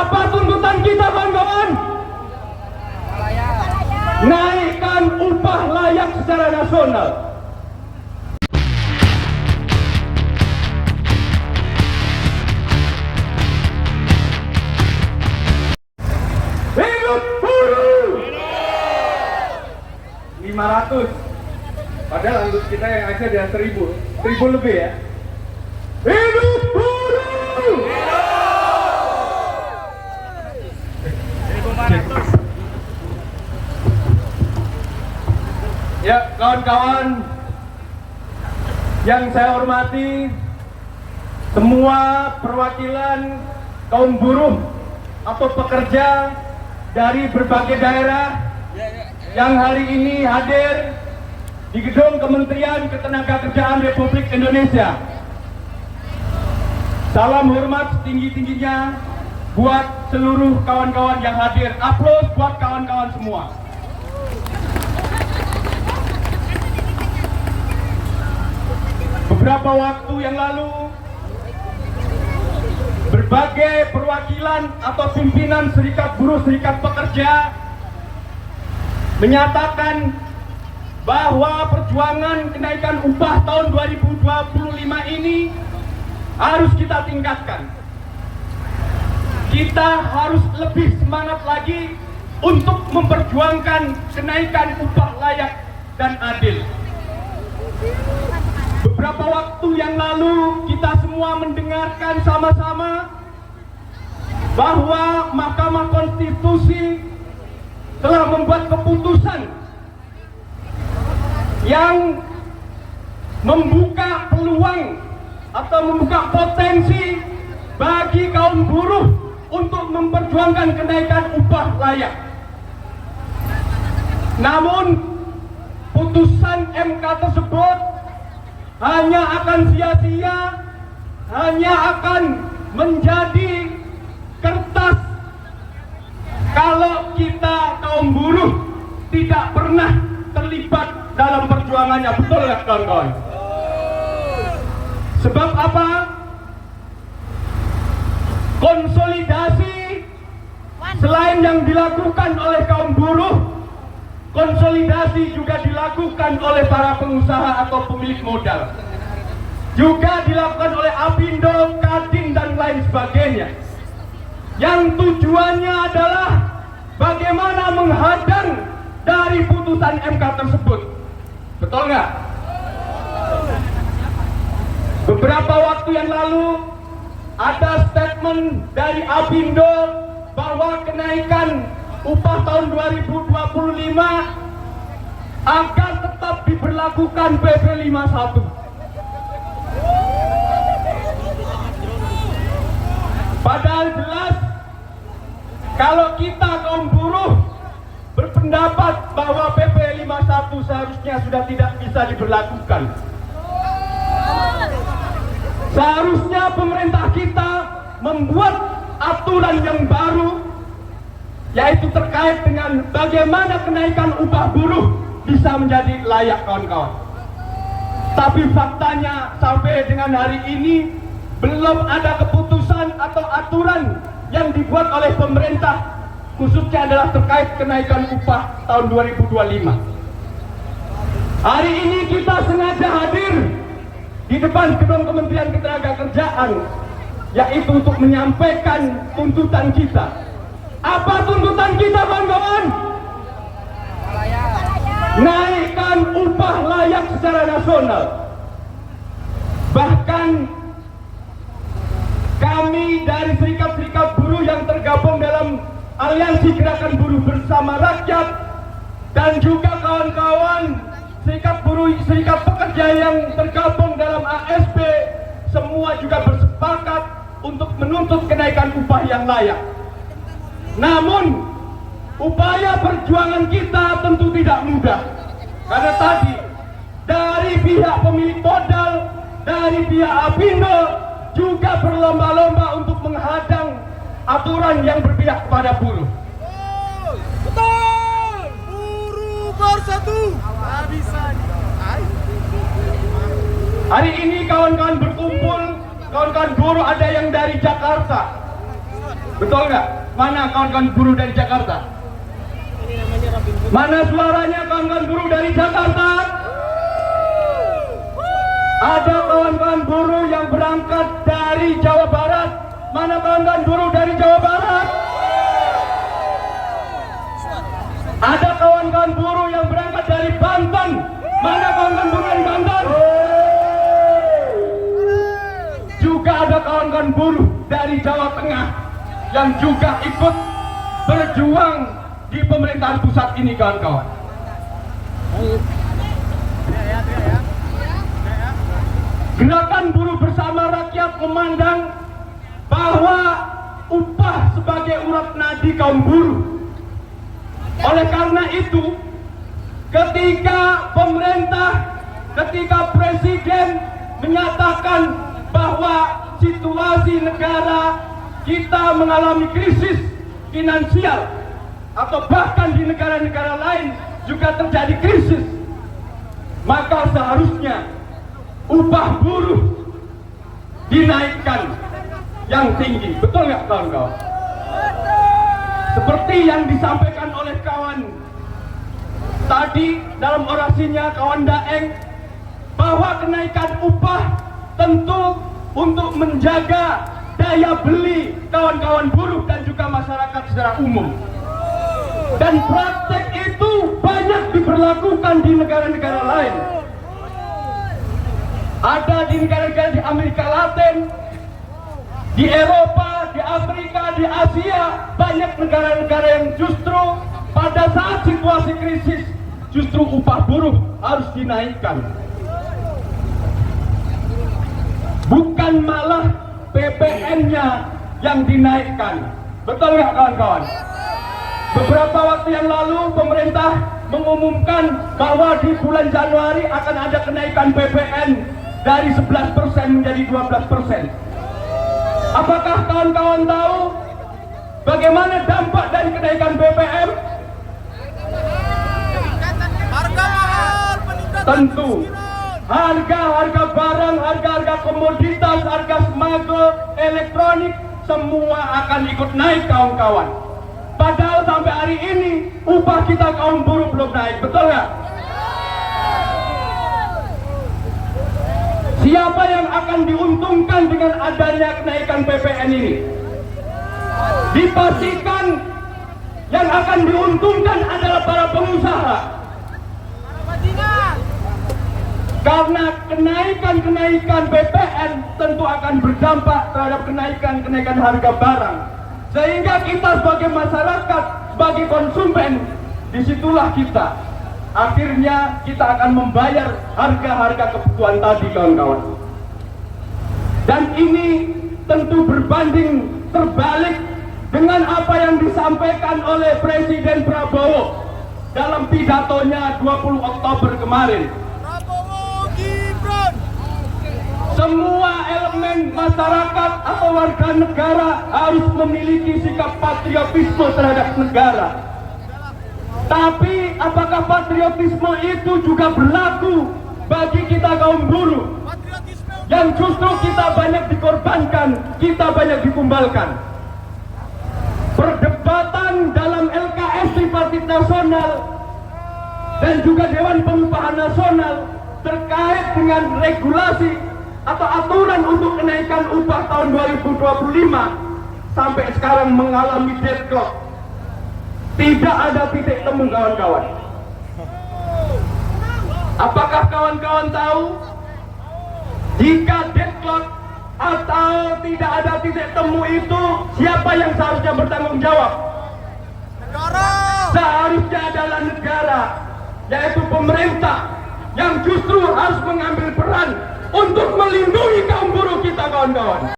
Apa tuntutan kita, kawan-kawan? Naikkan upah layak secara nasional. Hidup buruh! 500. Padahal anggut kita yang ada di 1000 lebih ya. Hidup buruh! 1.500. Ya, kawan-kawan yang saya hormati, semua perwakilan kaum buruh atau pekerja dari berbagai daerah yang hari ini hadir di gedung Kementerian Ketenagakerjaan Republik Indonesia. Salam hormat setinggi-tingginya buat seluruh kawan-kawan yang hadir. Aplaus buat kawan-kawan semua. Beberapa waktu yang lalu, berbagai perwakilan atau pimpinan serikat buruh, serikat pekerja menyatakan bahwa perjuangan kenaikan upah tahun 2025 ini harus kita tingkatkan. Kita harus lebih semangat lagi untuk memperjuangkan kenaikan upah layak dan adil. Beberapa waktu yang lalu kita semua mendengarkan sama-sama bahwa Mahkamah Konstitusi telah membuat keputusan yang membuka peluang atau membuka potensi bagi kaum buruh untuk memperjuangkan kenaikan upah layak. Namun putusan MK tersebut hanya akan sia-sia, hanya akan menjadi kertas kalau kita kaum buruh tidak pernah terlibat dalam perjuangannya. Betul nggak, kawan-kawan? Sebab apa? Konsolidasi selain yang dilakukan oleh kaum buruh, konsolidasi juga dilakukan oleh para pengusaha atau pemilik modal. Juga dilakukan oleh Apindo, Kadin, dan lain sebagainya. Yang tujuannya adalah bagaimana menghadang dari putusan MK tersebut. Betul nggak? Beberapa waktu yang lalu ada statement dari Apindo bahwa kenaikan upah tahun 2025 akan tetap diberlakukan PP 51. Padahal jelas kalau kita kaum buruh berpendapat bahwa PP 51 seharusnya sudah tidak bisa diberlakukan. Seharusnya pemerintah kita membuat aturan yang baru, yaitu terkait dengan bagaimana kenaikan upah buruh bisa menjadi layak, kawan-kawan. Tapi faktanya sampai dengan hari ini belum ada keputusan atau aturan yang dibuat oleh pemerintah, khususnya adalah terkait kenaikan upah tahun 2025. Hari ini kita sengaja hadir di depan gedung Kementerian Ketenagakerjaan, yaitu untuk menyampaikan tuntutan kita. Apa tuntutan kita, kawan-kawan? Naikkan upah layak secara nasional. Bahkan kami dari serikat-serikat buruh yang tergabung dalam Aliansi Gerakan Buruh Bersama Rakyat dan juga kawan-kawan serikat buruh, serikat pekerja yang tergabung dalam ASB, semua juga bersepakat untuk menuntut kenaikan upah yang layak. Namun upaya perjuangan kita tentu tidak mudah, karena tadi dari pihak pemilik modal, dari pihak Apindo juga berlomba-lomba untuk menghadang aturan yang berpihak kepada buruh. Betul! Buruh bersatu! Tak bisa. Hari ini kawan-kawan berkumpul, kawan-kawan buruh ada yang dari Jakarta, Betul nggak? Mana kawan-kawan buruh dari Jakarta? Mana suaranya kawan-kawan buruh dari Jakarta? Ada kawan-kawan buruh yang berangkat dari Jawa Barat. Mana kawan-kawan buruh dari Jawa Barat? Ada kawan-kawan buruh yang berangkat dari Banten. Mana kawan-kawan buruh dari Banten? Juga ada kawan-kawan buruh dari Jawa Tengah yang juga ikut berjuang di pemerintahan pusat ini, kawan-kawan. Gerakan Buruh Bersama Rakyat memandang bahwa upah sebagai urat nadi kaum buruh. Oleh karena itu, ketika pemerintah, ketika presiden menyatakan bahwa situasi negara kita mengalami krisis finansial, atau bahkan di negara-negara lain juga terjadi krisis, maka seharusnya upah buruh dinaikkan yang tinggi. Betul nggak kawan-kawan? Seperti yang disampaikan oleh kawan tadi dalam orasinya, kawan Daeng, bahwa kenaikan upah tentu untuk menjaga daya beli kawan-kawan buruh dan juga masyarakat secara umum. Dan praktek itu banyak diberlakukan di negara-negara lain. Ada di negara-negara di Amerika Latin, di Eropa, di Afrika, di Asia. Banyak negara-negara yang justru pada saat situasi krisis justru upah buruh harus dinaikkan. Bukan malah PPN-nya yang dinaikkan. Betul nggak kawan-kawan? Beberapa waktu yang lalu pemerintah mengumumkan bahwa di bulan Januari akan ada kenaikan PPN dari 11% menjadi 12%. Apakah kawan-kawan tahu bagaimana dampak dari kenaikan BBM? Harga mahal, peningkatan Tentu kemiskinan. harga barang, harga komoditas, harga sembako, elektronik semua akan ikut naik, kawan-kawan. Padahal sampai hari ini upah kita kaum buruh belum naik, betul nggak? Siapa yang akan diuntungkan dengan adanya kenaikan PPN ini? Dipastikan yang akan diuntungkan adalah para pengusaha. Karena kenaikan PPN tentu akan berdampak terhadap kenaikan harga barang. Sehingga kita sebagai masyarakat, sebagai konsumen, disitulah kita akhirnya kita akan membayar harga-harga kebutuhan tadi, kawan-kawan. Dan ini tentu berbanding terbalik dengan apa yang disampaikan oleh Presiden Prabowo dalam pidatonya 20 Oktober kemarin. Prabowo Gibran. Semua elemen masyarakat atau warga negara harus memiliki sikap patriotisme terhadap negara. Tapi apakah patriotisme itu juga berlaku bagi kita kaum buruh yang justru kita banyak dikorbankan, kita banyak ditumbalkan? Perdebatan dalam LKS Tripartit Nasional dan juga Dewan Pengupahan Nasional terkait dengan regulasi atau aturan untuk kenaikan upah tahun 2025 sampai sekarang mengalami deadlock. Tidak ada titik temu, kawan-kawan. Apakah kawan-kawan tahu jika deadlock atau tidak ada titik temu itu siapa yang seharusnya bertanggung jawab? Negara. Seharusnya adalah negara, yaitu pemerintah, yang justru harus mengambil peran untuk melindungi kaum buruh kita, kawan-kawan.